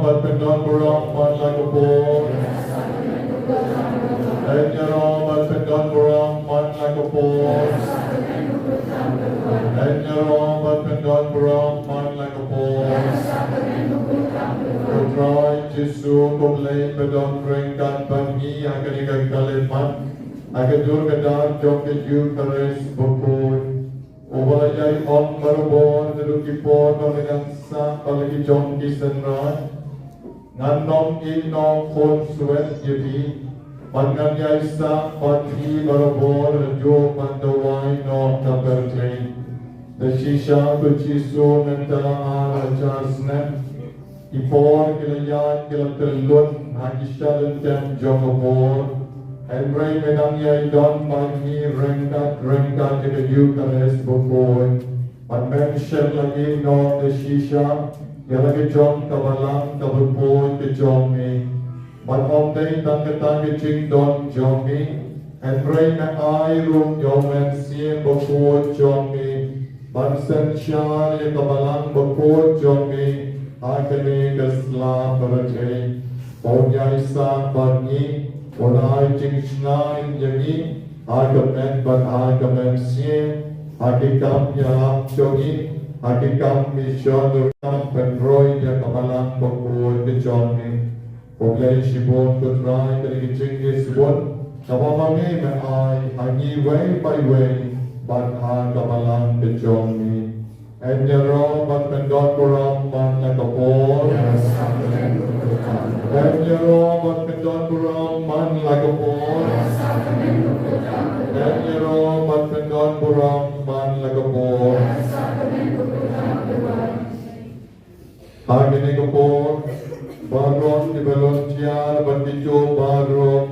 But Pendon Burong Man Lagapur. Enyaro But Pendon Burong Man Lagapur. Enyaro But Pendon Burong Man Lagapur. Troy Jisu Kublay Pendon Ringkat Bangi Agadigan Kalimat Agadur Kadar Joket Yukaris Bukul Ubalajay On Marubon Nudukipon Balagan Sa Balagi Jonki Senran Ngannom Innom Khon Suet Yedi Panganyay Sa Pati Marubon Jo Mandawai Nom Tabertay The Shisha Kuchisu Nandala Arachasnem Ipor Kilayat Kilatilun Hakishalan Tem Jongapor Henry Menangya Don Magni Rengat Jaga Yukares Bukoi Mention lagi no the Shisha Yalagi Jom Kabalang Kabupoi Ke Jomi Omday Tangkatang Jing Don Jomi Henry Menai Rum Yomen Sien Bukoi Jomi Bansen Shah Kabalang Bukoi Jomi Akane Gasla Barate Onyai Sa Barni Onai Jingsnain Yagi Agamen Ban Agamen Sien Agikam Yalak Jogi Agikam Mishon Penroy Yakabalang Bokul Kejoni Oglay Shibon Kutrai Kali Jingis Won Kabamami Me'ai Hangi Way by Way Ban Agabalang Kejoni Enyaro Ban Pendon Burong Man Lakapor Enyaro Ban Pendon Burong Man Lakapor Enyaro Ban Pendon Burong Man Lakapor Hagini Kapor Baron Di Balontiar Bandijo Baron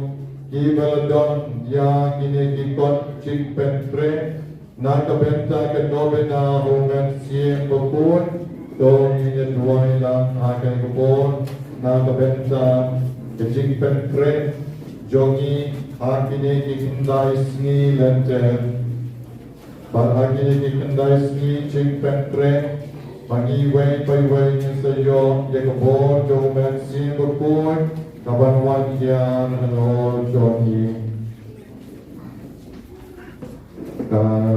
Di Baladon Yang ini Kikot Cik Pentre Nakabenta Kadobena Hogan Siem Bukun Dong ini Duai Lang Akan Kapor Nakabenta Cik Pentre Jongi Hakini Kikendai Sni Lenter Hakini Kikendai Sni Cik Pentre Pangi Way Pai Way Sayo Yakabor Jomen Siem Bukun Kaban Wanyan Hanol Jongi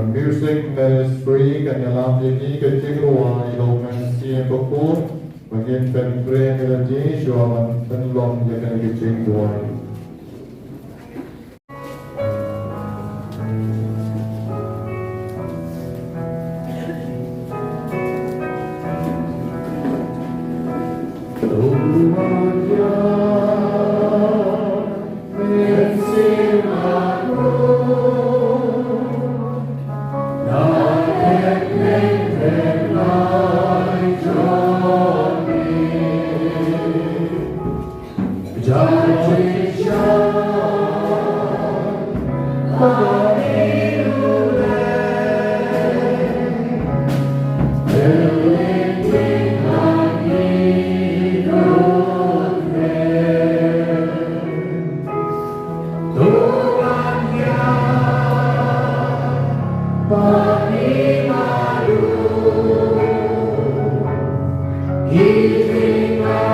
Music Ministry Kanyalam Yagi Kecikruai Homen Siem Bukun Magin Pentre Melody Shuaman Penlong Yakan Kecikruai Giving up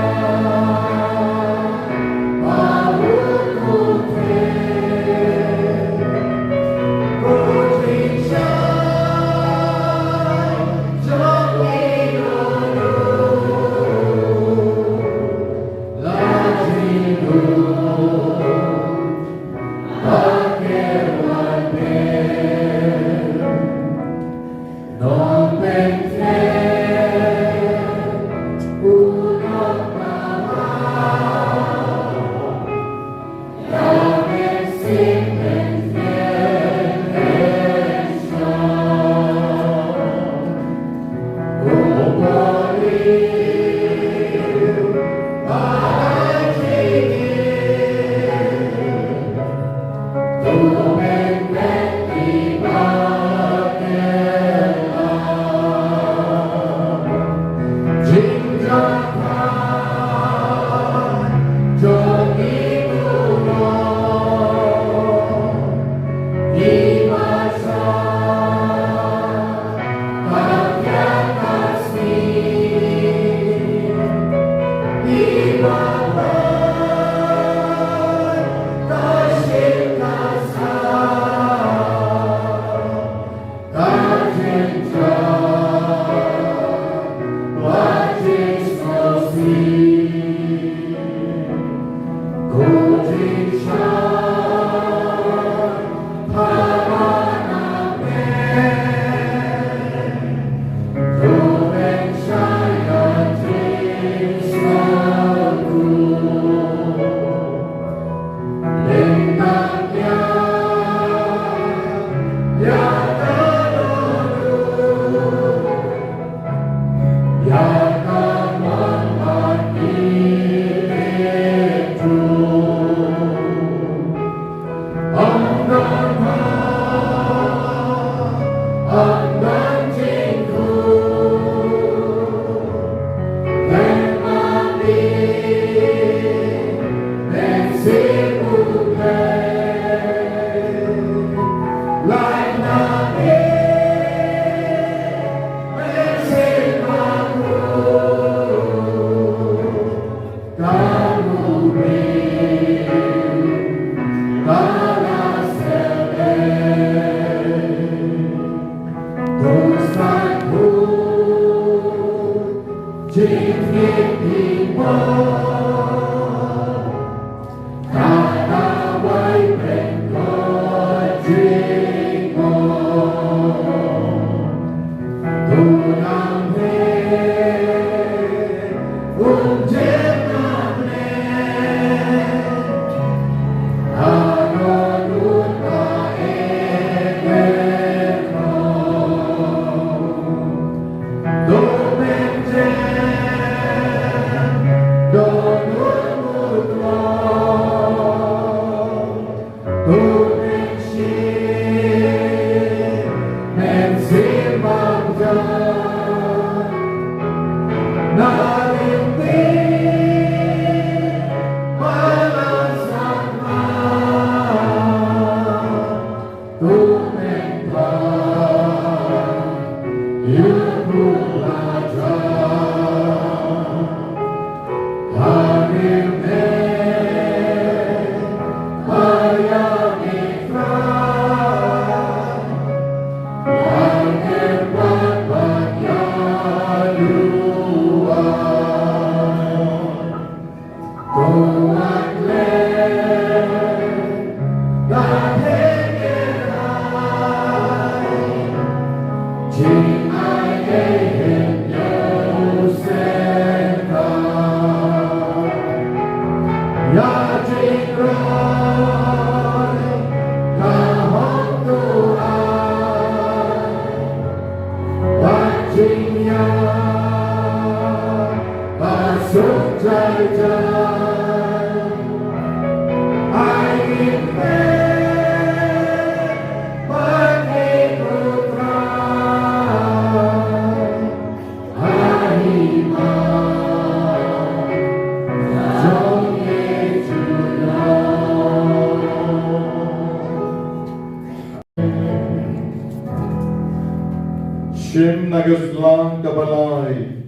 Shim nagaslang kabalay,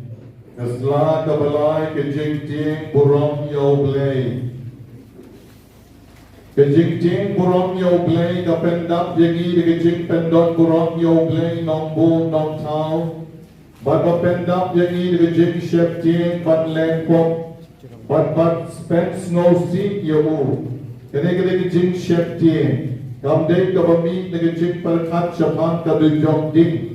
gasla kabalay kejingting burom yoblay. Kejingting burom yoblay kapendap yagi kejing pendot burom yoblay nong bu nong tau. Bat kapendap yagi kejing shepting bat lengpok, bat spend snow seek yamu. Kene kejing shepting, kamdek kabami kejing perkat shapan kadujong ding.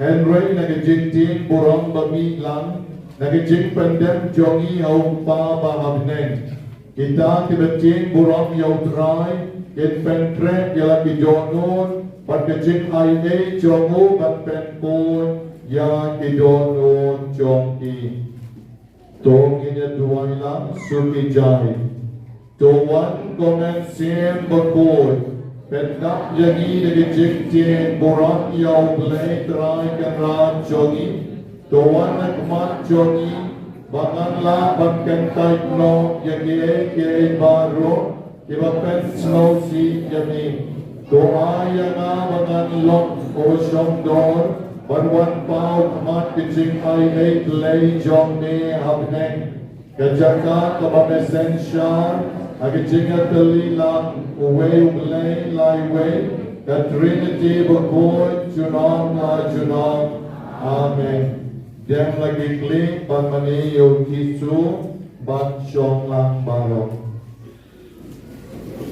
Henry nagajinting burong bami lang, nagajing pandem jongi haung pa bahabnen. Kita kibating burong yaw dry, kin pentrek yala kijonon, pat kajing ay jongo bat penpon, ya kijonon jongi. Tong inya duway lang sumijay. Tuwan komen siem bakod, Pendap jadi nagajingting burak yaw blay try kanran jongi. Tuwan nagmat jongi, bakan la bagkan type no yagi kay baro, ibapen snow si yami. Tuaya nga bakan lok o siyong don, banwan pao mat kajing ay lay jong ni habneng. Kajaka kabamesensya, agijinga talilang, uwe ublay laiwe, the Trinity bukoy, junong na junong. Amen. Dem lagi klik, pagmani yung kisu, bat syong lang barong.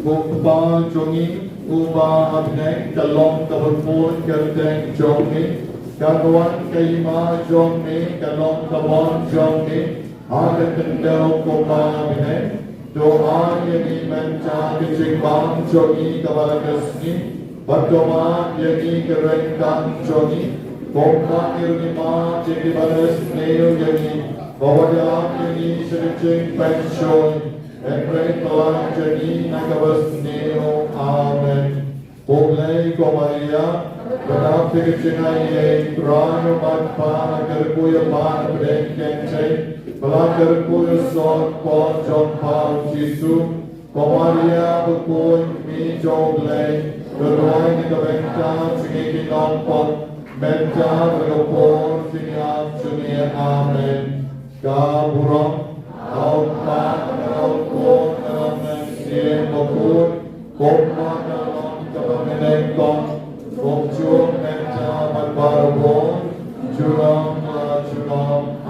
Upa jongi, uba abneng, kalong kabapun, kerteng jongi, kaguan kaima jongi, kalong kabon jongi, Adat tendau koma bine, doa yang menca kecimbang jongi kepala kesni, berdoa yang kerengkan jongi, koma irnima jadi balas neo yang bawa yang sercing pensiun, ekrai telah jadi nakabas neo. Amen. Boleh komaria, benar kecinai yang kerana matpa agar kuya pan berengkeng Pelakar kuya son pon John Paul Jisu, komaria berkuy mi joglay, berdoa ni kebenta singi kinompon, benta berkopon singi amsunia. Amen. Kaburong, aupan, aukon, amen sien bokun, koma dalam kebemenengkong, kokjung benta matbarbon, jurang.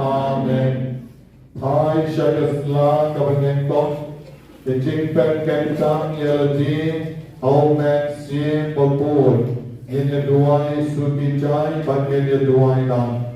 Amen. Hai Shagasla Kabangengkong, the Jingpen Kentang Yeladi, Aumen Sien Bapur, in the Duai Sukijai, but in the Duai Nam.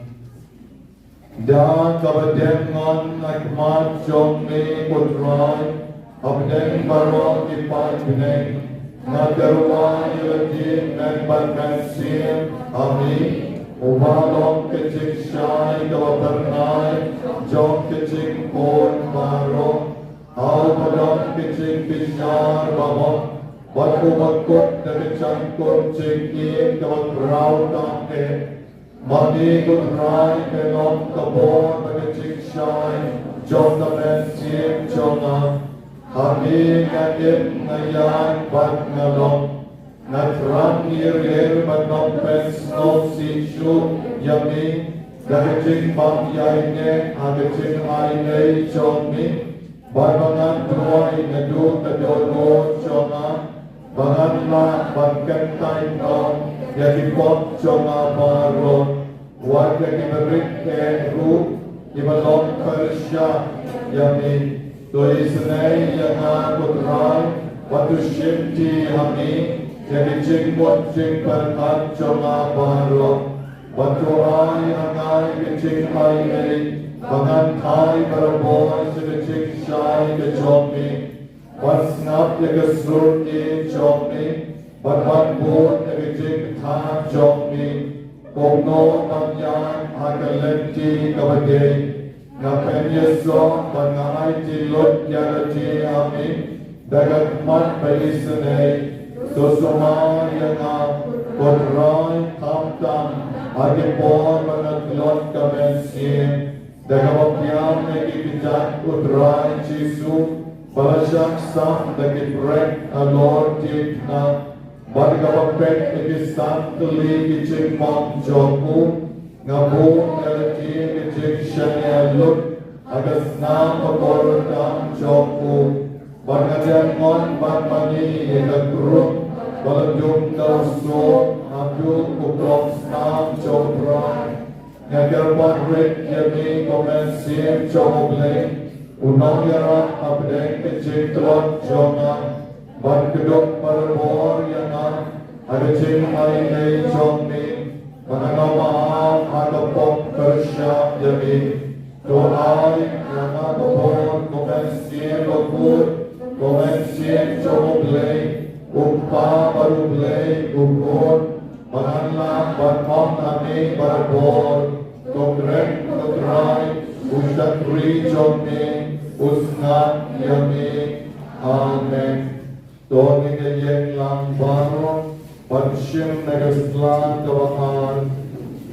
Da Kabadengon Nakmat Jomni Putrai, Abden Barok Ipat Bineng, Nagarwa Yeladi, Men Sien, Amin. Ubalong kecing syai kawapernai, jom kecing pon barong, au padong kecing pisyar babong, batu bakut dari cangkut cingin kawaprau tangke, mani kutrai kelong kabon kecing syai, jom tamen siem jonga, hami ngadim ngayan bat ngalong, Natram ir manompes no sishu yami daging bang yaine aging aine chomi barbangan duai nadu tadono choma bangan la bankan tai no yadi pop choma baro warga kiberik ke ru ibalong persya yami doi senai yana putrai watu shimti hami jadi jingmut jing perkat jonga baro, batu ai angai kecing ai ei, bangan thai baraboy sedecing syai ke jomi, wasnap lega surut in jomi, batbat bun lega jing thang jomi, kongno tamyan hakalenti kabade, ngapen yeso bangai jilut yadati amin, dagat mat baisenei. Sosoma yang kodrai tam agipon manatlot kamensin dagawapyam nekipijat udrai Jisu balasyak sam dagiprek alor titna badgawapet nekisam tuli kicing mong joku ngabung ngalati kicing shanyalut agas nam pakortam joku Barangkali mon barmani negrum balajum kauso abdu kublok stam cobran ngajar barret yami komensim coble unong yarat abdeng kecing telot jonga barkedok berbor yana agacing aine jomni manangawam adapok kersyap yami doai yana kebor komensim bakur Komensien coblay, uppa barublay, ukor, mananla barmon ane barbor, kogrek kograi, ushatri jomne, usnat yame, amen. Toni ngayeng lang baro, pansyem nagaslan kawakan,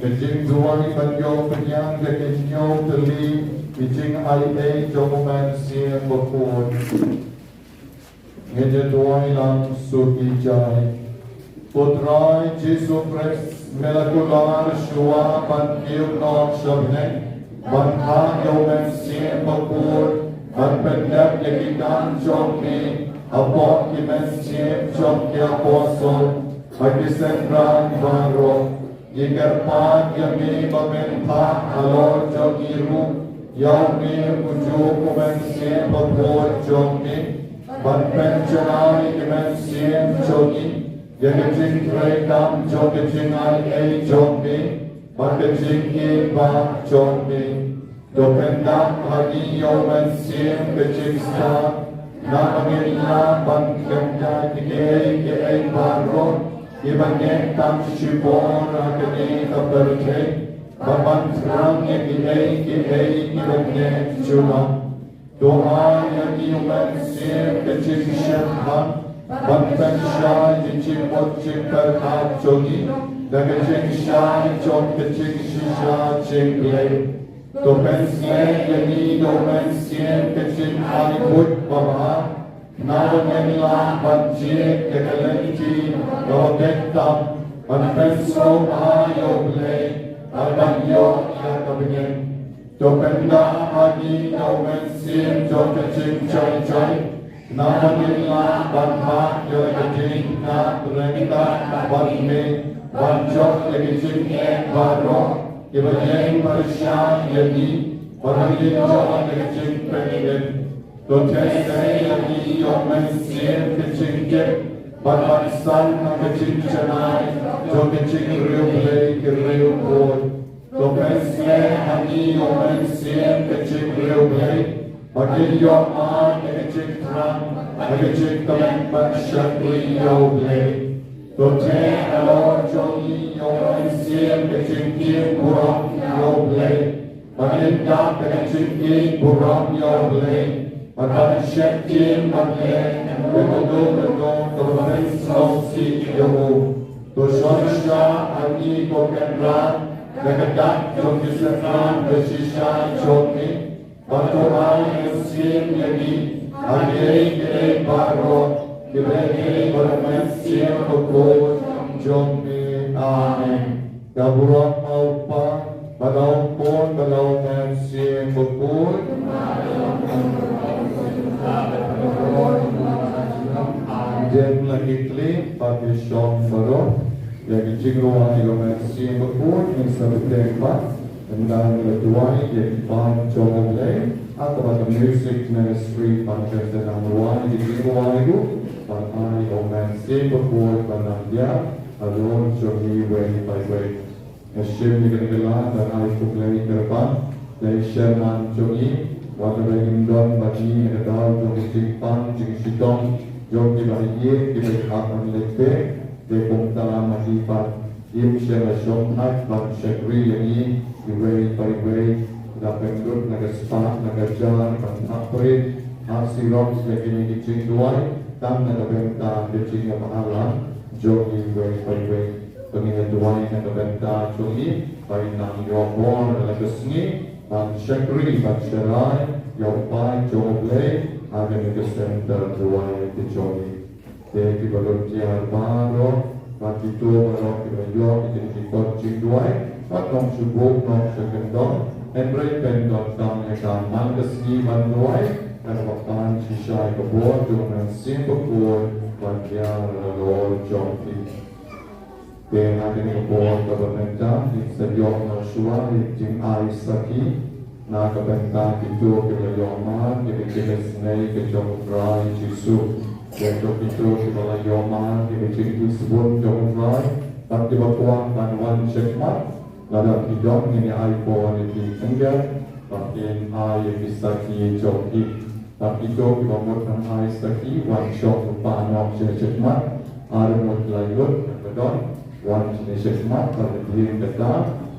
kajing duwani panyo penyang kakinyo teli, kajing ay jomuman sien bakun. Ngene doai lang sukijai Putrai Jesu Christ melakular shua pan kiu no shabne Bantha yomen sien bakur มันเป็นแบบอย่างที่การจงมีอาบอที่มันเสียจงเกี่ยวกับสมไปที่เส้นรางบางโรยิ่งเกิดมายังมีบางเป็นพระอโลจงมีรูยาวมีอุจูกุมันเสียพระโพจงมีมันเป็นชนะที่มันเสียจงมียังจะจึงเคยทำจงจะจึงไอจงมีมันเป็นจึงกินบาจงมีตัวเป็นดำฮันนิยมมันเสียเป็นจึงสานามิลลาบันเกมยาที่เกยเกยบารุ Iban yang tam shibon akani kabarke baban trang yang iban yang cuma doa yang iman sim kecil syarhan bantan syai kecil kecil berkat jogi dan kecil syai jom kecil syai cengklay domen sim yang domen sim kecil alibut bapa Nawan yang lah banjir kekalenti rodetam manfenso ayo blay albanyo ya kabingen dopenda adi domen sim jokacing cai cai nawan yang lah banha jokacing na rengita banme banjok kecing baro ibanyeng marsya yani barangin jalan kecing pengen Don't test any your man sin pitching get, but my son of a ching tonight, don't be ching real play, real board. Don't test any your man sin pitching real play, but in your mind, a ching drum, like a ching come but shut real play. Don't tell a Lord Johnny your man sin pitching give Buram your play, but in dark a ching give Buram your play. Akan syek jin makin Betul-betul Terbaik sausi Yohu Tushon syah Ani kokan ran Dekedak Jom diserang Bersisya Jomi Baturai Musim Yagi Adi Kiri Barot Kiri Bermensim Pukul Jomi Amin Gaburat Maupa Balau pun Balau Mensim Pukul Jen lagi kli pada syom baru yang jingruan yang masih berpun yang seperti apa dan letuai yang pan jom leh atau pada music ministry pada sedang ruang di jingruan itu pada yang masih berpun pada dia alun jogi way by way Nasib dikenalan dan aku play terpan dari Sherman jogi Wata bagim don bagi nedal jogi simpan jing sidong Jom di bahagia, di bahagia akan lepe, di pungtala mahifat, im syara syomhat, ban syakri yangi, di way by way, dapat grup naga spa, naga jalan, ban haprit, hasi roks lagi ni di cing duai, tam naga benta, di cing mahala, jom di way by way, pengingat duai naga benta, jogi, by nang yobor, naga sni, ban syakri, ban syarai, yopai, joblay, Agen itu center dua yang dicoba. Jadi kalau tiar baru, mati tu baru kita jual itu dikot cingdua. Patong subuh nong sekendong, embray pendong tam ekam mangkesni banduai, dan waktan sisa kebor dengan simpul bagian lor jompi. Dengan ini kebor kebenaran di sejauh nasua di jing aisaki. Na kabenta itu kita yoman, kita senai kejong rai jisu. Jatuh itu kita yoman, kita sebut jong rai. Tapi bakuang kanuan cekmat, lada hidung ini iPhone ini enggak. Tapi ai bisa kijoki. Tapi itu kita buat ai saki, one shot lupa anak cekmat. Ada mut layut, kedon, one cekmat pada diri kita.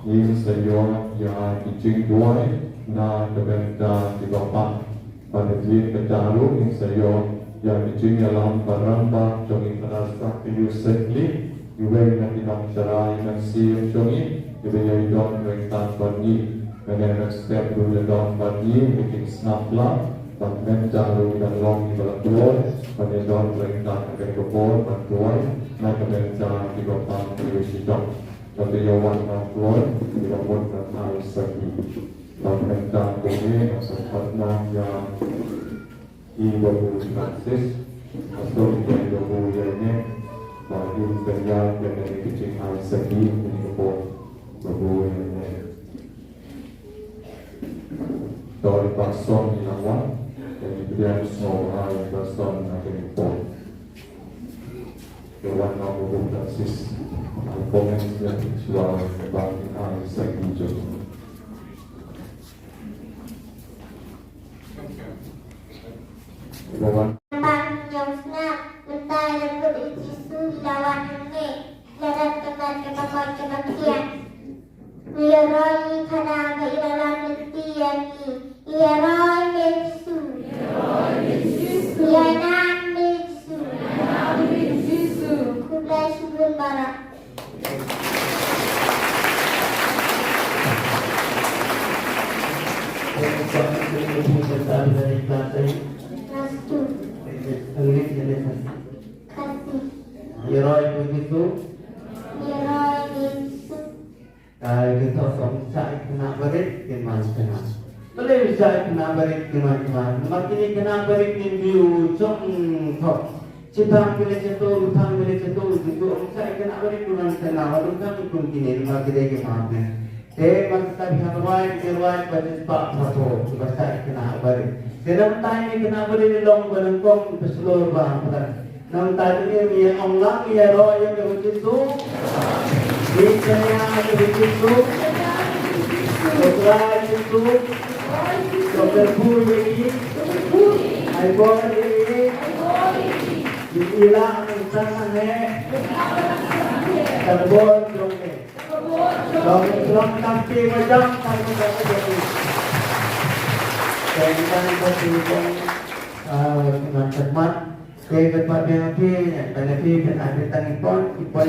Ini saya yang kijing duai. Na kebenta di bapa pada dia ketaru yang saya yang dijing dalam baramba jongi terasa sekli iwe nanti nak cerai nasi jongi iwe yang don mereka bagi dan next step dulu don bagi bikin snapla dan mentaru dan long di balakuan pada don mereka akan kebor bantuan na kebenta di bapa iwe sidok tapi yawan bantuan di bapa dan harus sekli Pemerintahan Bumi Sempatnya Ibu Francis Asal Ibu Yane Bagi Kerja yang dari kecil Al-Sadi Menyebut Ibu Yane Dari Pakson Ilawan Dan kemudian semua yang Pakson Menyebut Dewan Ibu Francis Al-Komen yang Suara Bagi Al-Sadi Jogja Lawan Yosna mentai lembut isu lawan ini dalam tempat kebaktian. Wiroi kana kailalan netiani. Wiroi Yesu. Yana Yesu. Kulai subun barak. Yeroi begitu, kalau kita somsa kena berit gimana kena, boleh bisa kena berit gimana, makin kena berit ni biu cong thok, cipang pilih cetul, utang pilih cetul, gitu, somsa kena berit gimana kena, walau kan pun kini makin lagi mana, maksa biharuai pada sebab satu, bahasa kena berit, dalam time kena berit long berengkong berseluruh bang. Nam tadi ni Allah ya roh yang begitu, dikaya begitu, dokter itu, dokter pun ini, ibu ini, diilah mensan terbon dongeng, dongeng tapi macam jadi. Dan kita dengan cermat. Kaya kepada Nabi dan ada tanipon, ipon.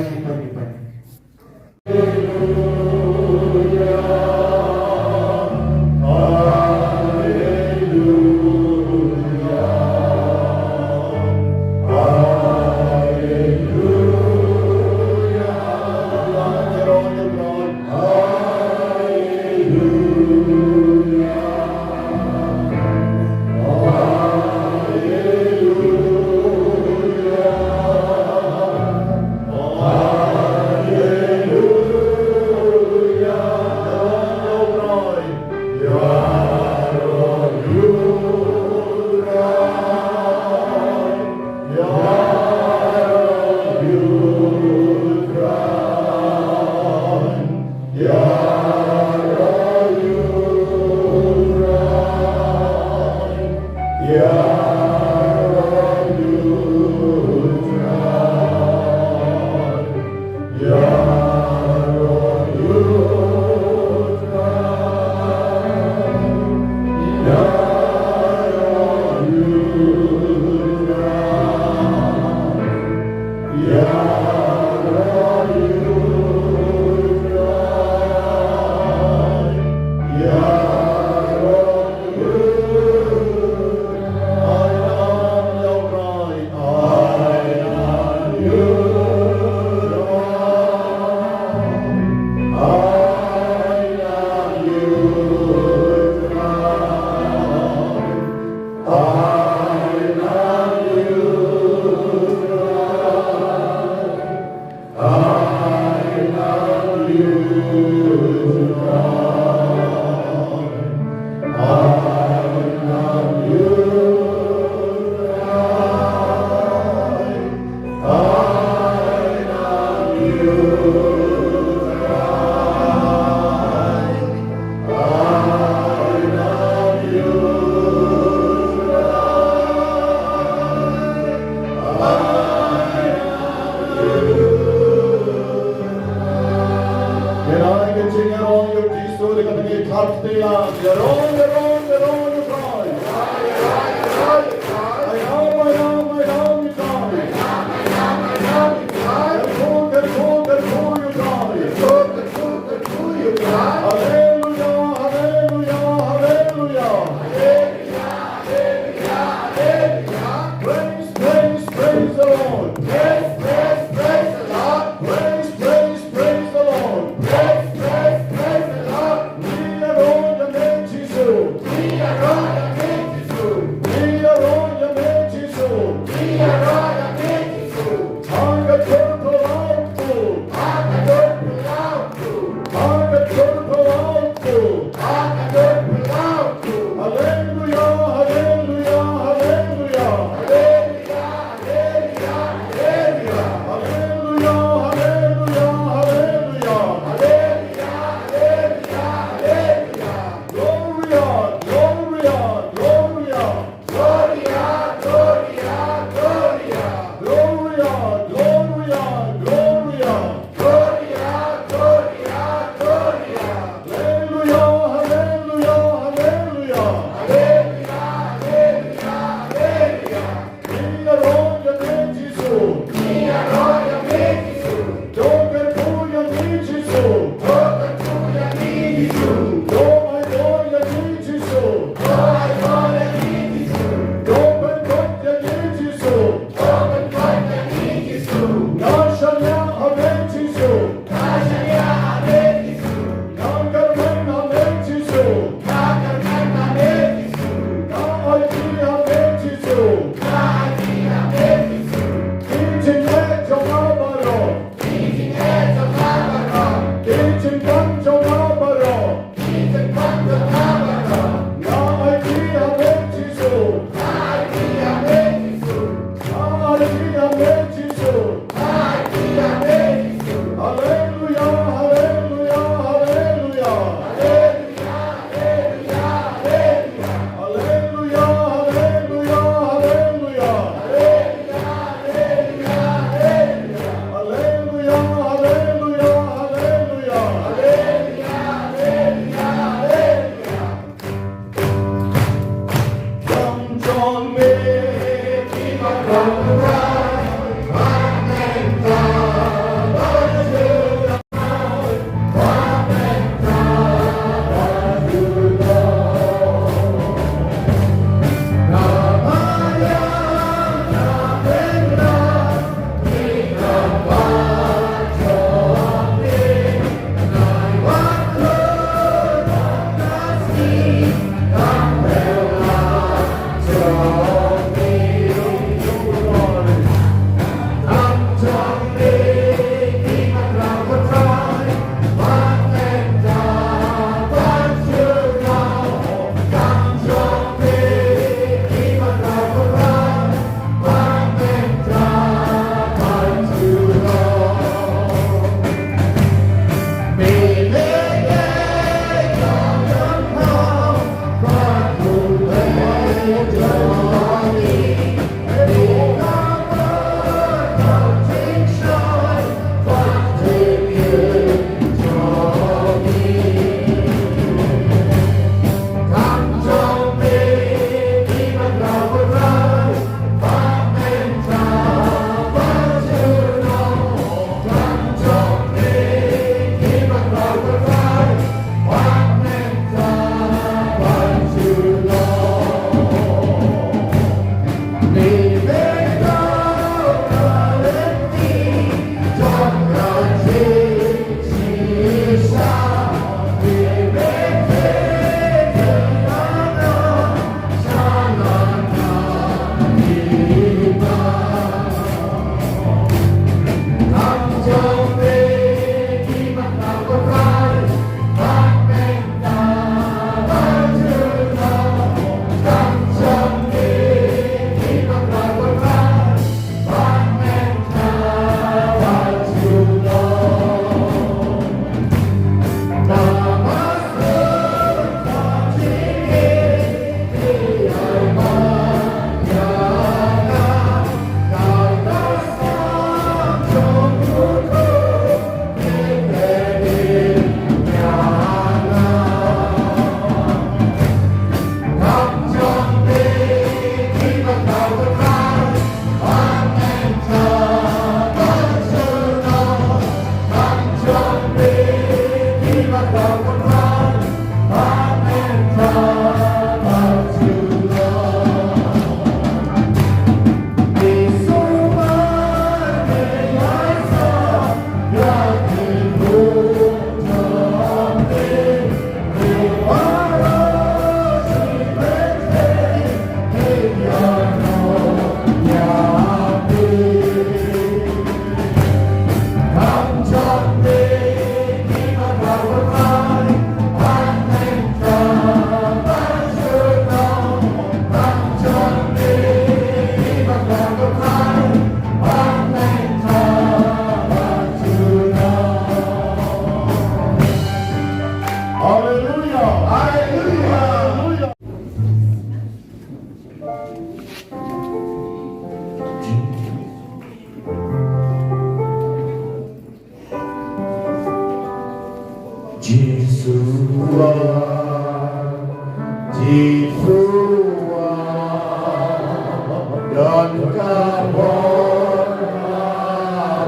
Don Kabon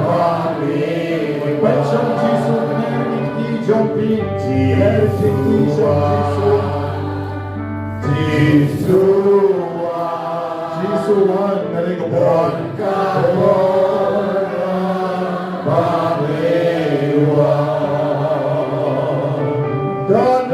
Bami Bên trong Giêsu nghe đi trong pin nghe đi trong Giêsu Giêsu wan nghe có Don Kabon Bami Don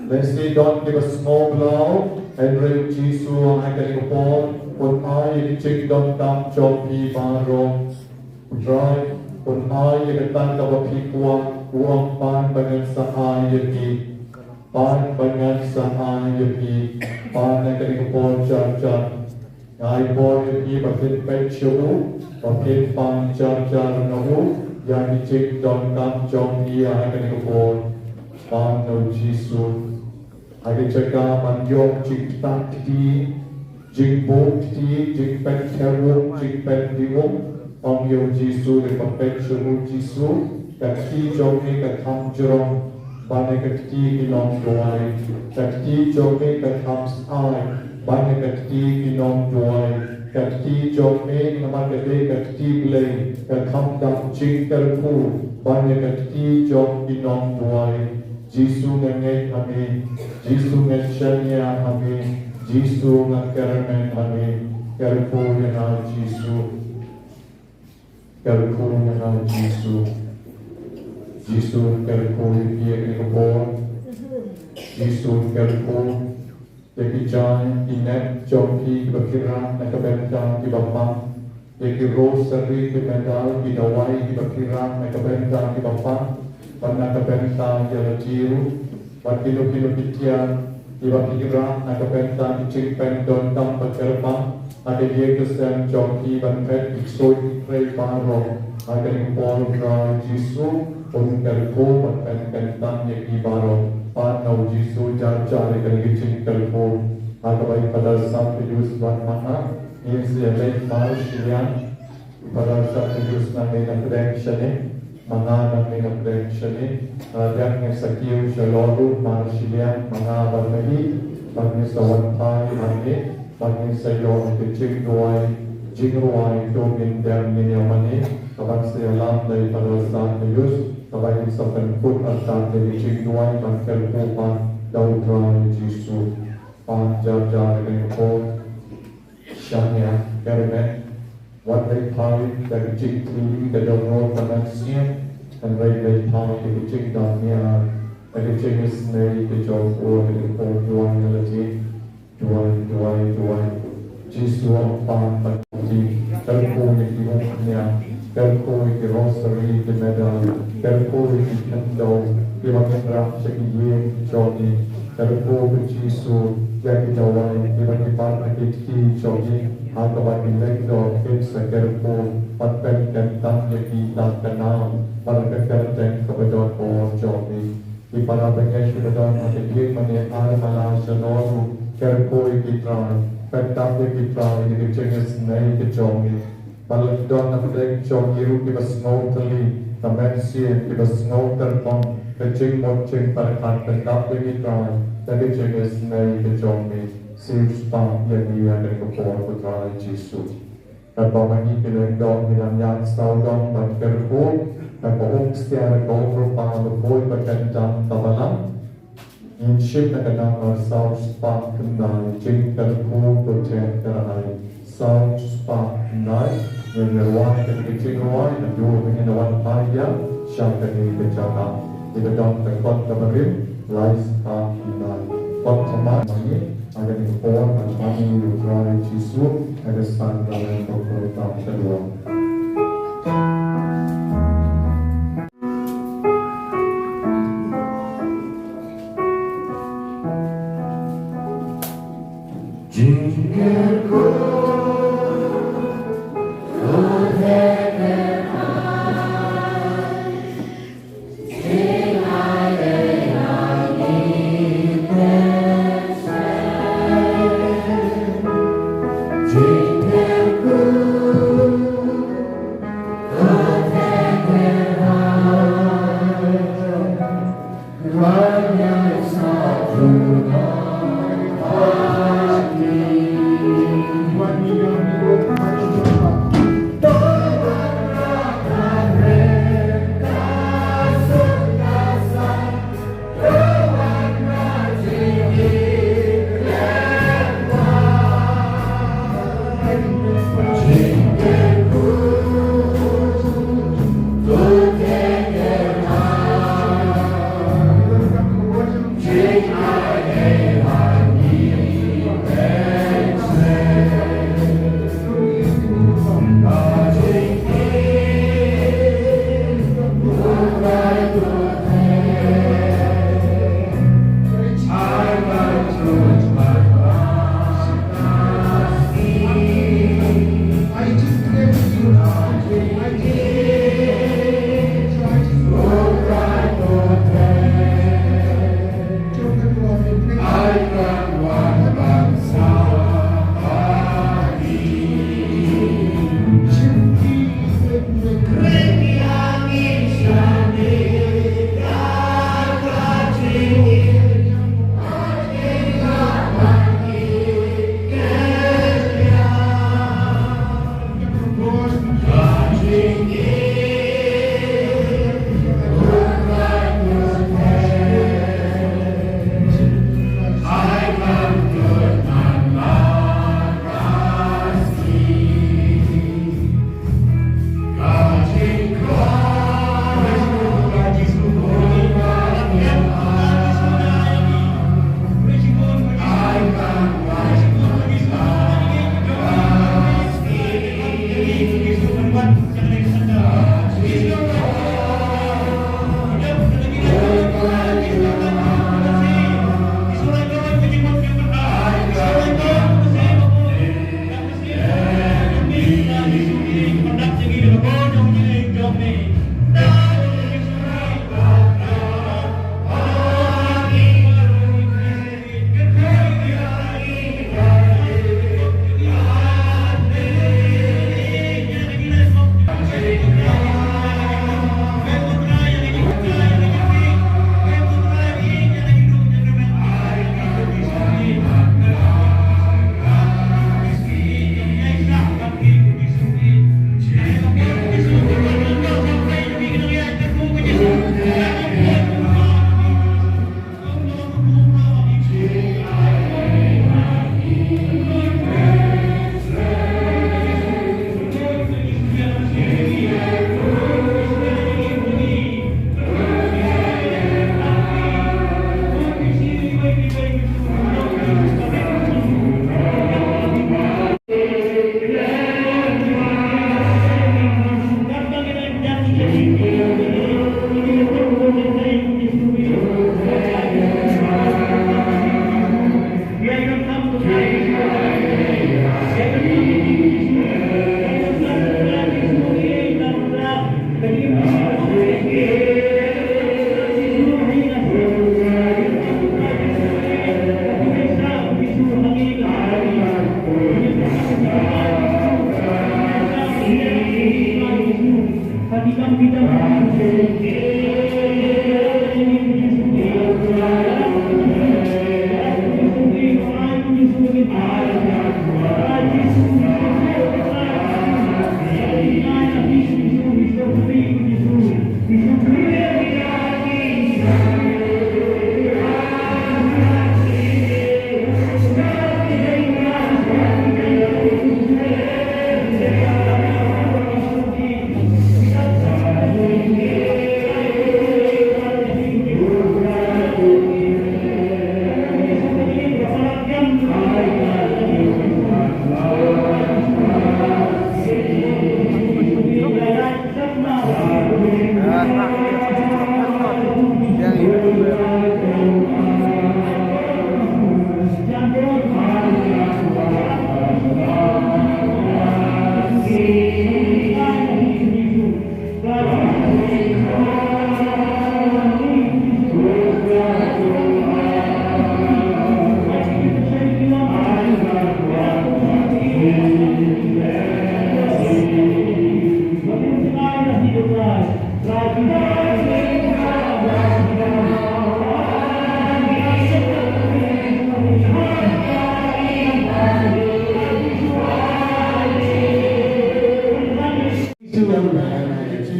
Let's say God give a small blow and raise Jesus I can upon on I check don tam chom pi baro right on I the tan ka pi kuang kuang pan bangan sa I pi pan bangan sa I pi pan I can upon char char I born pi pakin pet show pakin pan char char no yang check don tam chom pi I can upon pan no Jesus Hãy cho ca bằng dọc chích tạc tí, chích bố tí, chích bạch theo vông, chích bạch đi vông. Ông yêu Giêsu để bằng bạch cho hữu Giêsu, các tí cho nghe các tham trường, bà này các tí kỳ lòng đuổi, các tí cho nghe các tham ai, bà này các tí kỳ lòng đuổi, các tí cho nghe nằm cái đây các tí lệ, các tham đam chích các khu, bà này các tí cho kỳ lòng đuổi. Giêsu ngai kami, Giêsu ngai chanya kami, Giêsu ngai karamen kami, karpo yana Giêsu. Kalku na Jisu. Jisu kalku ipiak ni kapor. Jisu kalku Yaki Jai inet joki bakira nakabenta ki bapa. Yaki rosary ki medal ki dawai ki bakira nakabenta ki bapa. Panakabenta yalajiru. Wakilo pitya ki bakira nakabenta ki chikpen don tam pakarpa. Ada dia kesan joki banpet iksoi krei baro. Ada yang pol dra Jisu pun kalko banpet kentang yaki baro. Panau Jisu jar-jar ikan gicing telpon. Agabai pada Sabtu Yus Wan Mana. Ini siapa Marshalian pada Sabtu Yus Nami Nakredshani. Mana Nami Nakredshani. Yang Sakiu Shaloru Marshalian Mana Barmahi. Bagi Sawan Pai Nami. Bagi Sayon Kecik Duai. Jingruai Domin Dan Ninyamani. Kawan saya lam dari pada Sabtu Yus. Kawan Saban Put Antar dari Jingruai dan Kelpupan Daudrai Jisu. Jar-jar dengan kod Syahnya Kermet Wadai Pai dari Cik Tuli dari Ror Penasian dan Rai Pai dari Cik Damia dari Cik Isnei dari Jauh dari kod Duai Nalati Duai Jisu Ampan Pati Terko Iki Muknya Terko Iki Rosary Di Medal Terko Iki Kendo Di Makendra Cik Yen Jodi Terko Jisu Yang dijawai dibantipan akitki jogi atau bagi lektor fix agarpo patpen kentang yaki tak kenal malakakar dan kebetulan por jogi di para pengen kebetulan akitki menyekar malah senoru kerpo ikitran pentang ikitran ini kecenges naik ke jogi malakdon nakdek jogi ruki basngau teli kamensi di basngau terpong kecing mocing pada pentang ikitran dari jenis naik ke jomi sirspang yang dia dan kepor putra Jisu. Dan bawani bilang dong bilang yang stau dong dan kerku dan bohong setiap kau berupa berboy berkendang tabalam. Inship na kanang stau spang kendai jing kerku berjen kerai stau spang kendai yang nerwai dan kecing ruai dan dua menyenawan paya syangkan ini berjaga. Jika dong terkot keberim Rise up tonight. What command ini ada di bawah dan kami berdoa Yesus ada standar yang berkaitan kedua.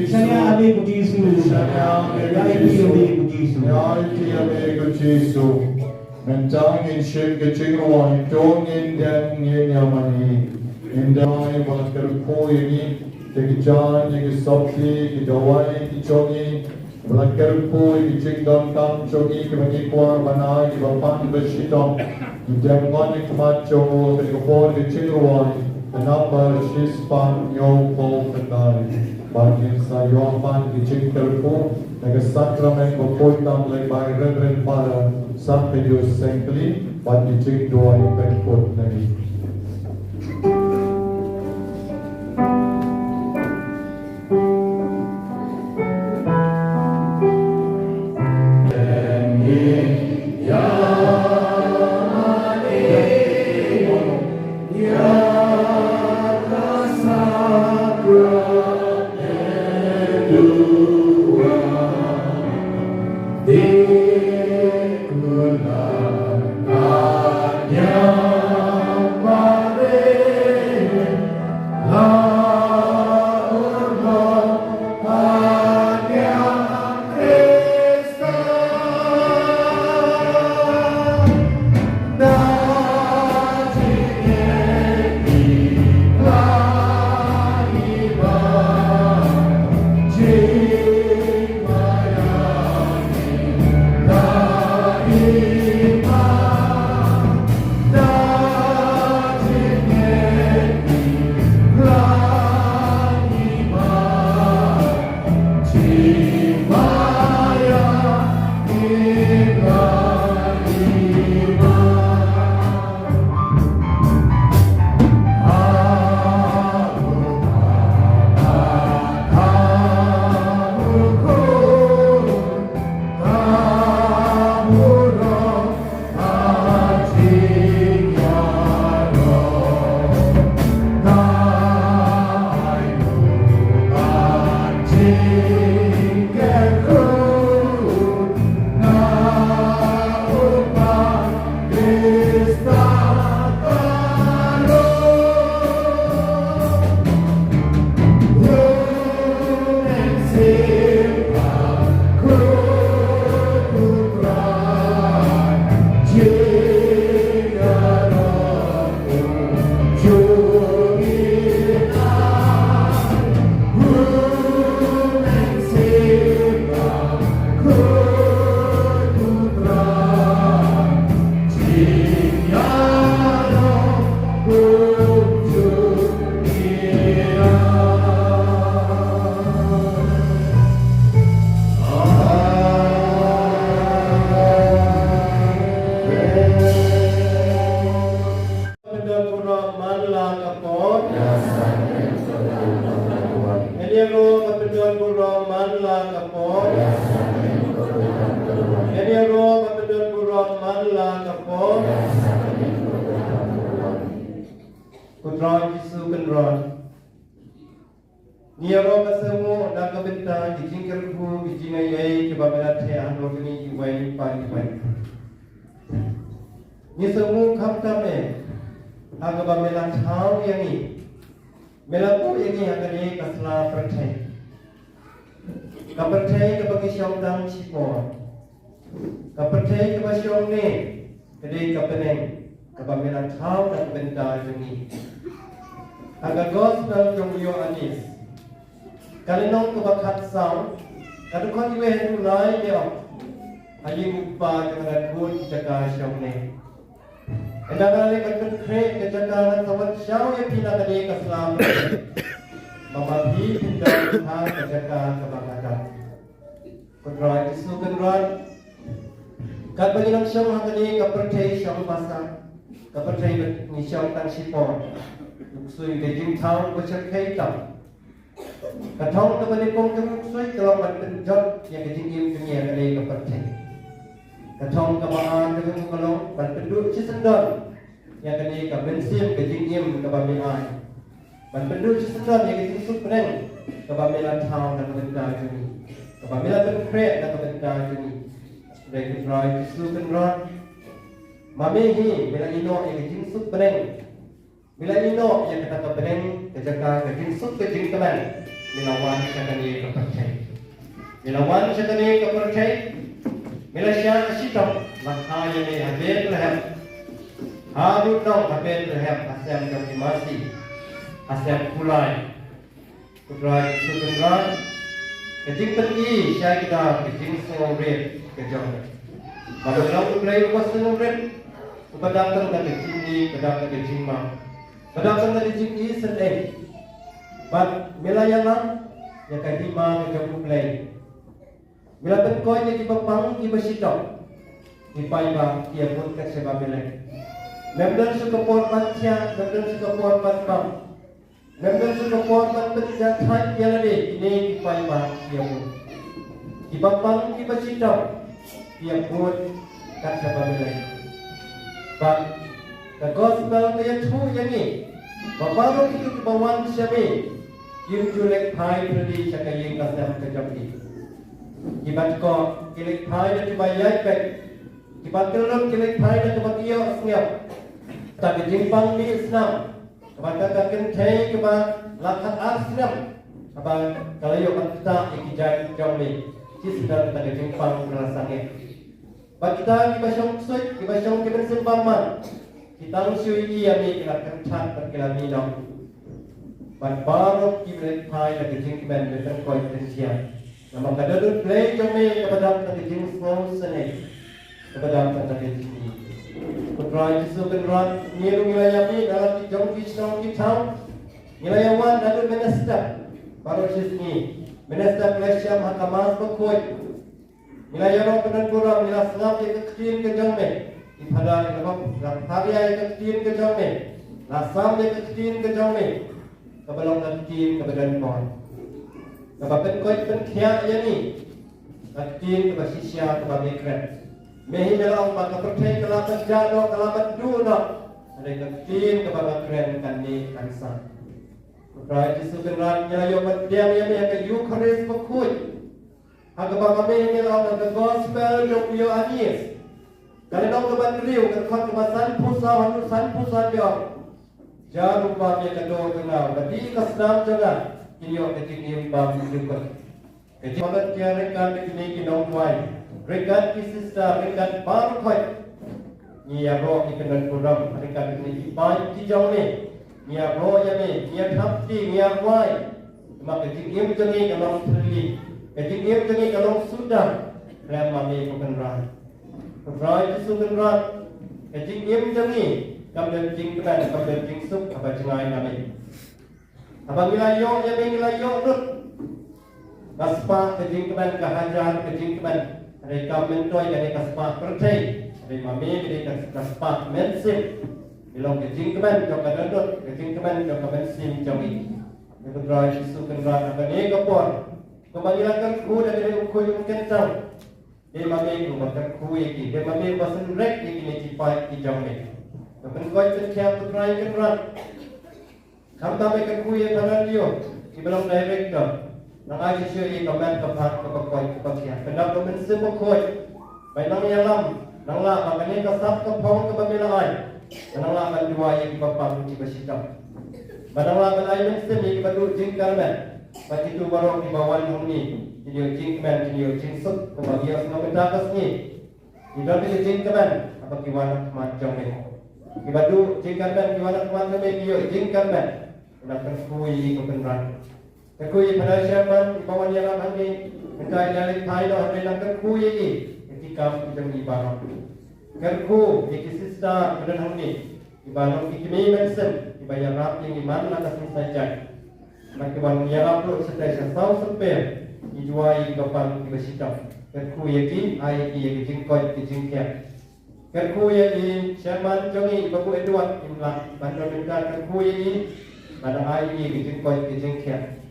Saya ambil puji Yesus. Gesù, mentang in shin ke chingwa in dong in den yin yamani in dai ba ter ko yin te ki chan ye ki sopli ki dawai ki chongi ba ter ko ki ching don kam chongi ki bani kwa bana ki ba pan ba shito ki den ngon ki ma cho te ko por ki chingwa the number is pan yo ko kanai Bagi saya pan di Cingkelku dengan sakramen berpotam oleh by Reverend Father Sampedius Sengkli bagi Cing doa yang berpot lagi. kapon. Ini roh kapendon buron manla kapon. Kutron Yesus kenron. Ni roh kasemu nak kabenta dijingker ku dijingai ke babela the ando ni iwai pai. Ni semu khamtame aga babela thau yang ni. Melaku ini akan ni kasla percaya. Kapercaya kepada siapa tang cipor. Kapercaya kepada siapa ni. Jadi kapeneng kepada tahu dan benda ini. Agar gospel jomyo anis. Kalau nong kebakat sound, kalau kau iwe hendu lai dia, ayi mupa kepada kun jaga siapa ni. Eda kali kau krek kejagaan tawat siapa yang pina kali kaslam. Mamapi pindah hal kejagaan kebanggaan. Kudrai isu kedran. Kat bagi nak siapa hang kali kapercaya siapa pasang. Kapercaya ni siapa tang sipor. Luksui kejing tahu bocor kaitam. Katong terbalik pun kemuksui kalau berpenjat yang kejing im dunia kali kapercaya. Katong kemaan dengan kalau berpenduk cisendon yang kali kabensim kejing im kebamian. Berpenduk cisendon yang kejing supren kebamian tahu dan benda ini. Kebamian berkrek dan benda ini. Dari kedrai isu kenron. Mamihi bila ino yang kejing supren. Bila ino yang kata kebereng kejaga kejing sup kejing teman. Milawan syakani kepercaya. Milawan syakani kepercaya. Bila siya asitong makaya ni habib lehem. Habib nong habib lehem asyam kamimasi. Asyam kulay. Kudrai sukunran. Kejing peti siya kita kejing songret kejong. Kalau lang ublay lupas songret. Upadatan na kejing ni, padatan kejing ma. Padatan na kejing ni seneng. But milayaman yang kadima kejong ublay. Bila penkoi yang dipapang di bersidang di paiba dia pun kat sebab bilang. Member suka porman cia, member suka porman bang, member suka porman berjat hai dia lagi ini di paiba dia pun. Di papang di bersidang dia pun kat sebab bilang. But the gospel dia tu yang ni, bapak itu kebawan siapa? Kim julek hai berdi cakap kasam kejampi. Kibat ko kilik phai na tibayay pek kibat kelon kilik phai na tumakiyo asngap tapi jimpang ni Islam kibat kaken thei kibat lakat asnam kibat kalayo kanta ikijay jomli kisdar ta jimpang rasange bakita kibasyong suit kibasyong kibensin paman kitang sui ami kilakan chat perkilami dong bat barok kilik phai na kijingben betan koi tensia nama kadadut play kami kepada kejing small seni kepada kejing ini. Kutrai Yesus kenran niru nilayami dalam kijong kisong kitau nilayawan dadut menesta baru sisni menesta Malaysia mahkamah berkuat nilayarong penan kurang nilas ngap yang kecil kejong me ipada ilabak harya yang kecil kejong me lasam yang kecil kejong me kebalong kecil kebadan pohon. Kapan kau penkia yang ni, katin kepada sisya kepada mikret. Mehi dalam maka percaya kelamat jado kelamat duna. Ada katin kepada keren kani kansa. Kau Yesus benar nyayo matiang yang ni akan Eucharis berkuat. Agak bapa mehi dalam the gospel jomyo anis. Kalau nak kepada riu kerana kemasan pusat hanusan pusat dia. Jangan lupa dia kedua kenal. Bagi kesenam jangan. Ini orang kecil bang juga. Kecil banget dia rekan ini kinong kuai. Rekan kisista rekan baru kuai. Nia roh ikan kurang rekan ini baik kijau ni. Nia roh yang ni nia thapti nia kuai. Mak kecil ini jangi kalau terli. Kecil ini jangi kalau sudah. Rama ni bukan rai. Rai itu bukan rai. Kecil ini jangi. Kamu jingkan kamu jingsuk apa jengai kami. Abang wilayah yang wilayah rut. Kaspa kejingkeman kehajar kejingkeman. Mereka mentoy dari kaspa percaya. Dari mami dari kaspa mensim. Bilang kejingkeman jauh rut. Kejingkeman jauh mensim jauh ini. Itu berai isu kendaraan apa ni kapor. Kebanyakan ku dan dia ku yang kencang. Dia mampu makan ku iki. Dia mampu basan rek iki ni cipai ki jam ni. Tapi kau itu siapa tu try kan rat. Kamu tak makan ku yang tangan dia. Ibarat director. Nang aja sih komen kepat kepakoi kepakian. Kenapa kau mesti pakoi? Baik nang yalam. Nang lah makanya kasap kepong kepamilaan. Nang lah kan dua yang dipapang di bersihkan. Nang lah kan ayam mesti ni kepadu jingkarman. Pati tu baru di bawah ni. Dia jingkarman, dia jingsut. Kebahagiaan semua bentakas ni. Dia tu jingkarman. Apa kiwana macam ni? Kibadu jingkarman kiwana macam ni dia jingkarman. Nak terkui kebenaran. Terkui pada siapa di bawah dia lah ni. Mentai dari Thai dah ada nak terkui ni. Ketika kita ibarat. Kerku di kisista kebenaran ni. Ibarat ikimi mensen. Ibayar rap yang iman atas saja. Maka bang ya upload setiap tahun sampai dijual kapan di bersihkan. Kerku yaki ayaki yaki jingkoi jingkian. Kerku yaki Sherman Jongi babu Edward imlan bandar benda kerku yaki pada ayaki yaki jingkoi jingkian.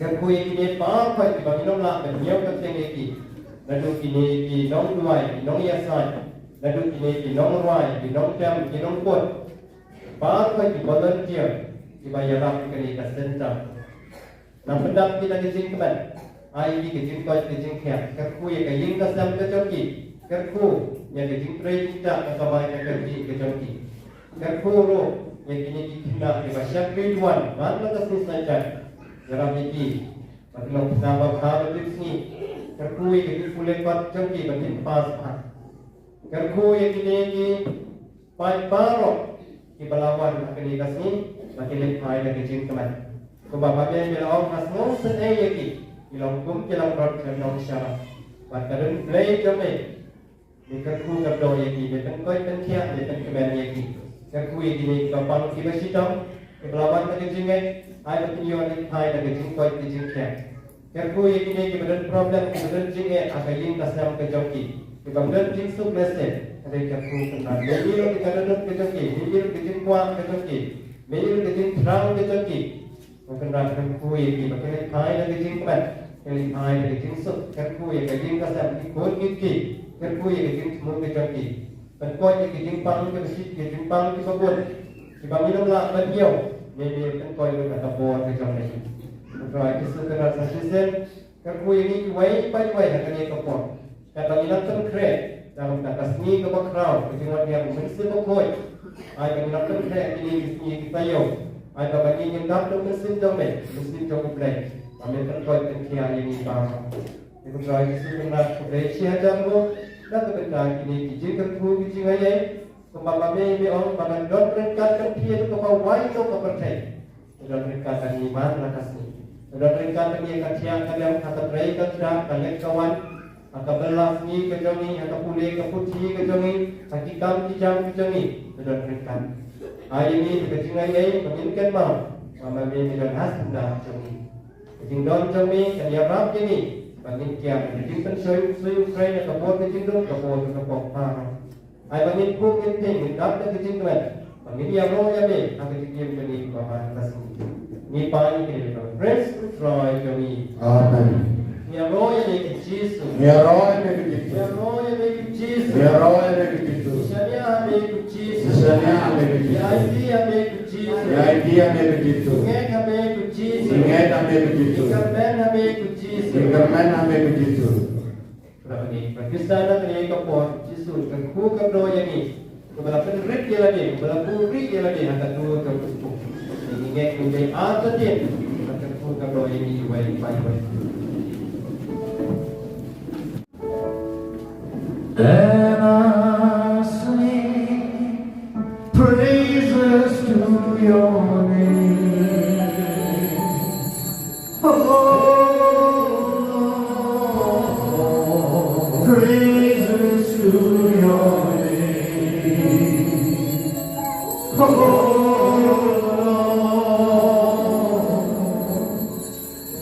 Kerku yaki ni apa di bang inom lah berniau kencing yaki. Lalu kini di nong duai, nong yasai. Lalu kini di nong ruai, di nong jam, di nong pot. Apa di volunteer dibayar rapi kali kasenta. Nang pendap kita dijingkeman. Ayaki dijingkoi jingkian. Kerku yaki jing kasam kejoki. Kerku yang dijingkrai kita kesabai kerji kejoki. Kerku ro yang kini ditindak di basyak riduan. Mana kasih saja. Jarang iki. Patulong nama bahasa ni. Kerku yang kulit pat joki bagi pas. Kerku yang kini pai parok. Ibalawan akan dikasih makin lepai lagi jingkeman. Kebahagiaan bila orang asmong senai lagi. Bila hukum kilang rot kenong syarat. Bakaran play jomai. Dikerku kerdo lagi. Betan koi penkiak betan kemen lagi. Kerku ini kapal kita sitam. Ibalawan lagi jingai. Ay bertinyo lepai lagi jingkoi di jingkiak. Kerku ini kebetulan problem kebetulan jingai akan yin kasam kejoki. Kebetulan jingsuk lesson. Ada kerku kenal. Menyuruh kita duduk kejoki. Menyuruh kita kuat kejoki. Menyuruh kita terang kejoki. Mungkin rakyat kui di bagian lain lagi jingkat, yang lain lagi jingsut, kerku yang lagi kasar ikut gigi, kerku yang lagi semua kejoki, penkoi yang lagi jingpang ke bersih, jingpang ke kebun, jika minum lah berdiau, ni penkoi yang kata buat kejoki. Maka itu sekedar sasisen, kerku ini wai nak kena kepon, kata minum terkret dalam kata seni kebakrau, kejuan yang mesti berkoi, ayat minum terkret ini kita yo. Ada bagi yang tak tahu mesin domain, mesin jom play. Kami terkait dengan kia ini bang. Itu berarti sebenarnya Malaysia jambu. Dan kebetulan ini kijing kerku kijing ayat. Kembali kami orang bagan dot rekatkan kia itu kau wai itu kau percaya. Dot rekatkan iman nakasni. Dot rekatkan ia kacian kalian kata mereka sudah kalian kawan. Atau belas ni kejongi, atau pulih keputi kejongi, hakikam kijang kejongi. Dot rekatkan. Hari ini kecing ayai menginginkan mau mama ini dengan hasil dah cumi. Kecing don cumi kerja rap ini bangin kiam kecing pensoi Ukraina kapor kecing don kapor kapor parah. Ay bangin pun kecing minta kecing tuan. Bangin dia roh ya be aku kecing bani bahan kasih. Ni pani kini friends try cumi. Amen. Ni roh ya be Jesus. Ya roh ya be Jesus. Ya roh ya be Jesus. Ya roh ya be Jesus. Syariah be Jesus. Syariah be Jesus. Ya idea be Jesus. Ya idea be Jesus. Ngeka be Jesus. Ngeka be Jesus. Ingkarmen be Jesus. Ingkarmen be Jesus. Berani. Pakistan ni kapor Jesus kerku kerdo yang ni. Kebala penrik dia lagi, kebala puri dia lagi angkat dua kerku. Ini ngek menjadi apa dia? Kerku kerdo yang ni baik. And I sing praises to your name. Oh, praises to your name.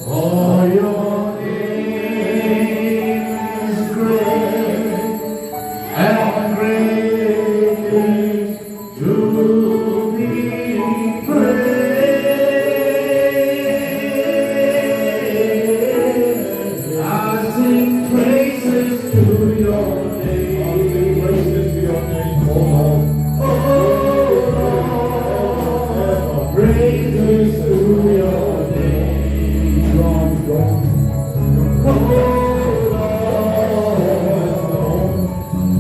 Oh, your name is great. And great to be praised. sing praises to your name. Praises to your name, O Lord. Oh Lord, praises to your name. Strong, strong. Oh Lord,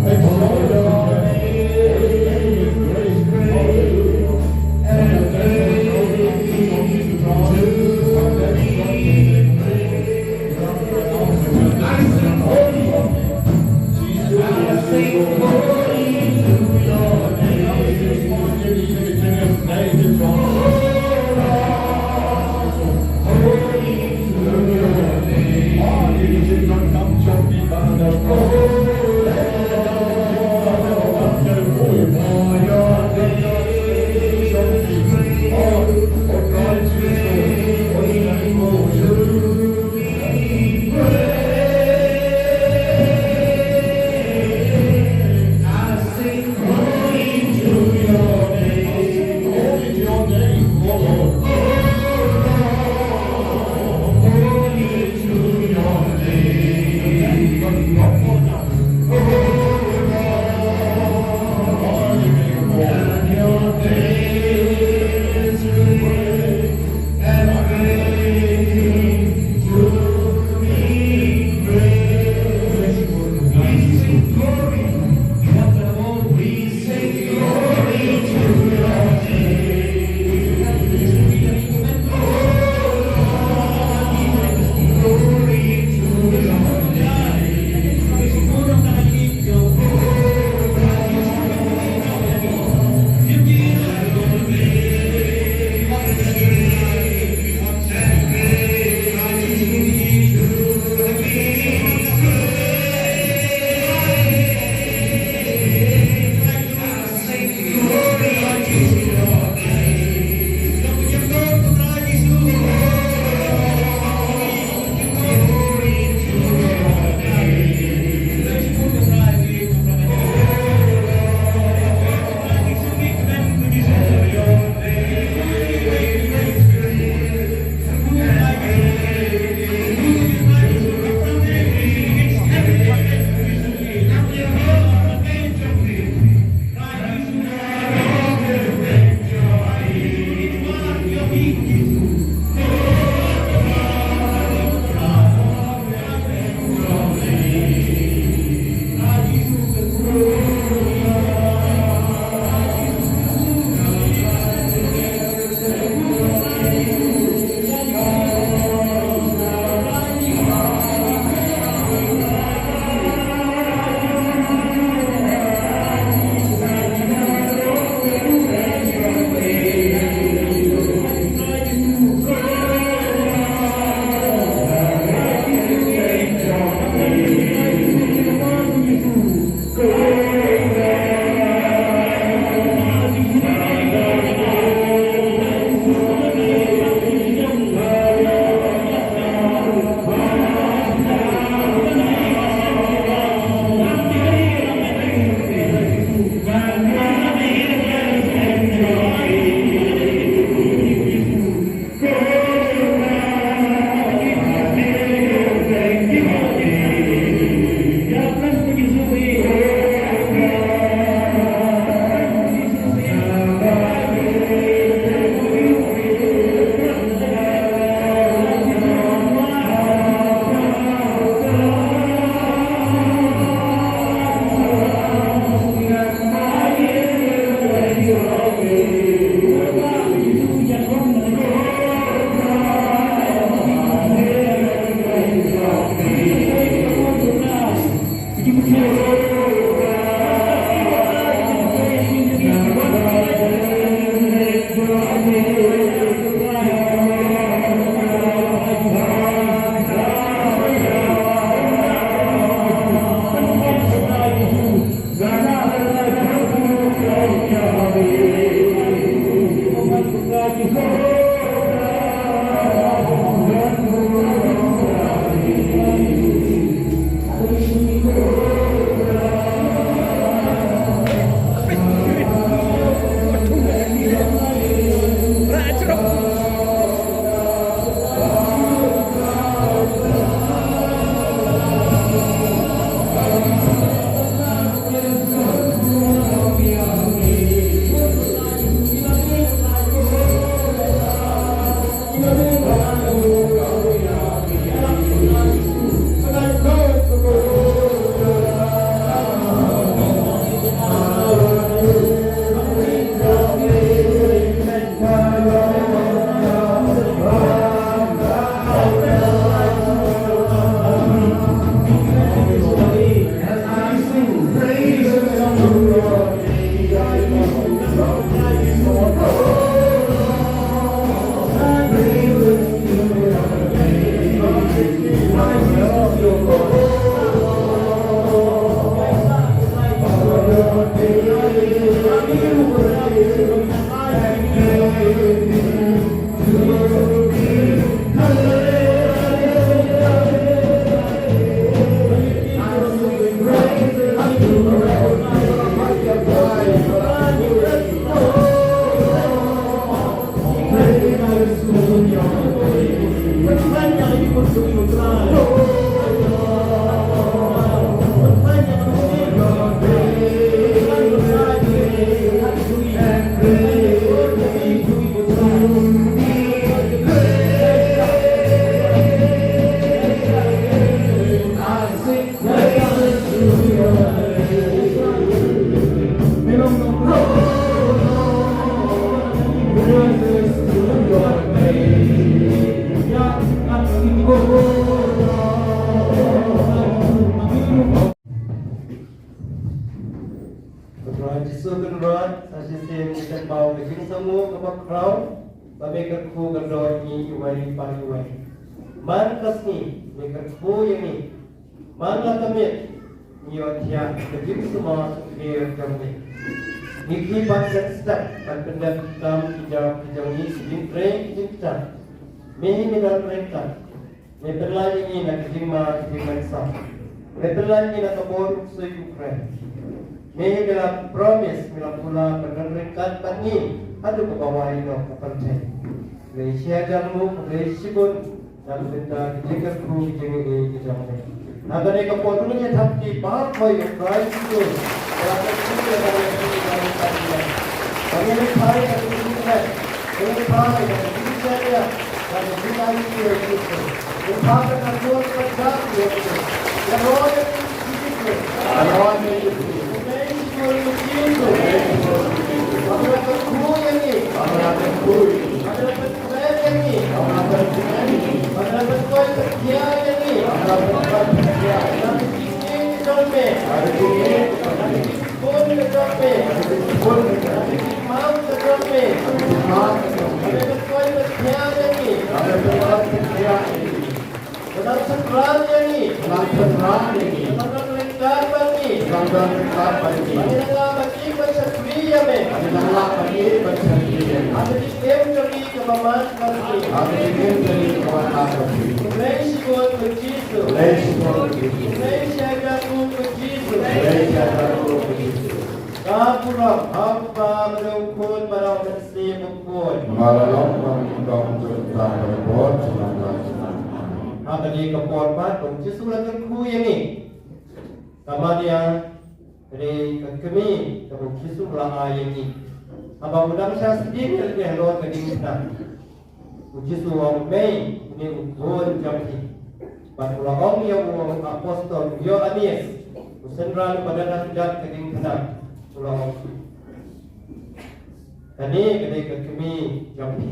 Exalt your name. sebab kecil semua kepada kau, kami kerku gedor ni iwai pariwai. Man kasni, ni kerku yang ni. Mana kami, ni orang kecil semua dia kami. Niki pasal step, pandang kam hijau ni sedih train kita. Mehi minat mereka. Nepelai ini nak terima sah. Nepelai ini nak kabur suyu keren. Mehi bila promise bila pula penerikan pani ada kebawah ini kepenting. Malaysia jamu, Malaysia pun dan benda kita kru jengi kita ni. Naga ni kabur tu ni thapki bahar koi price tu. Kalau kita ada kami ni thai ada kita. Kami thai ada kita dia. Kami kita ini kita. Kita akan jual kerja kita. Yang orang ini kita. Orang ini kita. Kami kita. Kami akan kuih ini. Kami akan kuih. Kami akan kuih ini. Kami akan kuih ini. Kami akan kuih kerja ini. Kami akan kuih kerja. Kami kita kerja. Kami kita. Pun kerja. Pun kerja. Mau kerja. Mau kerja. Kami akan kuih kerja ini. Kami akan kuih kerja ini. Benar sekarang ini. Benar sekarang ini. Benar lengkap ini. Benar lengkap ini. Benar bagi bersatunya me. Benar bagi bersatunya. Ada di game jadi kemaman kami. Ada di game jadi kemaman kami. Malaysia buat begitu. Malaysia buat begitu. Malaysia jago begitu. Malaysia jago begitu. Kapuram apa berukun barang mesti berukun. Malam mengundang cerita berukun selama. Ada di kapal Batung, justru lagi ku yang ni. Kemudian dari kami, kamu justru lah yang ni. Abang muda saya sendiri lagi luar keding kita. Justru orang Mei ini ukun jampi. Baru orang yang apostol, yo Anies, usendran pada nasjat keding kita. Pulau. Kini kedai kami jampi.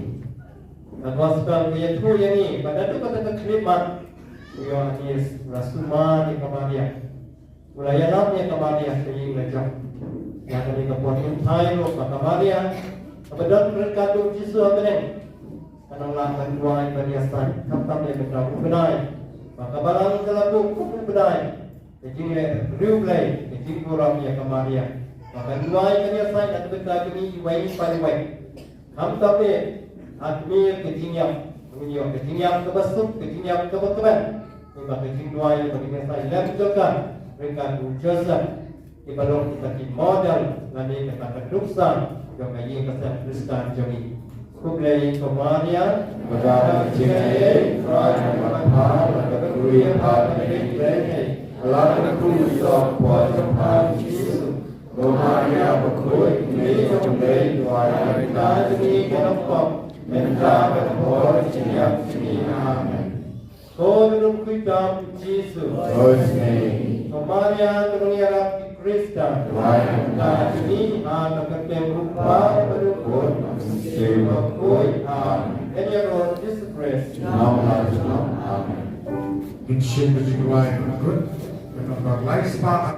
Gospel yang tu yang ni, pada tu kata kelimat, Yohanes Rasulullah ni kemaria, mulai namanya kemaria sehingga lejak, yang kami kepuasan Thai lo kemaria, kemudian mereka tu Yesus amen, karena lakukan dua ibadiasan, kata mereka berlaku benai, maka barang terlalu kupu benai, jadi riublai, jadi orang yang kemaria, maka dua ibadiasan yang kita kini iwai pariwai, kami tapi Admir ketinggian, ketinggian kebesuk, ketinggian kebetulan. Mereka ketinggian yang berikan saya lanjutkan. Mereka ujian di balong kita di modal, nanti kita keduksan, yang kaya kesan Kristus jami. Kublai kemaria, berada jengai, kerana manfaat, kedui hati ini, lalu kedui sopan Tuhan Yesus. Kemaria berkui, ini kublai doa kita demi kenapa. Minta berdoa setiap sini. Amin. Kau dalam kitab Yesus. Kemaria dunia rapi Kristus. Dan ini anak ketemu rupa berdukun. Sebab amin. And your Lord Jesus Christ. Now and amen. In shame that you are good. When God likes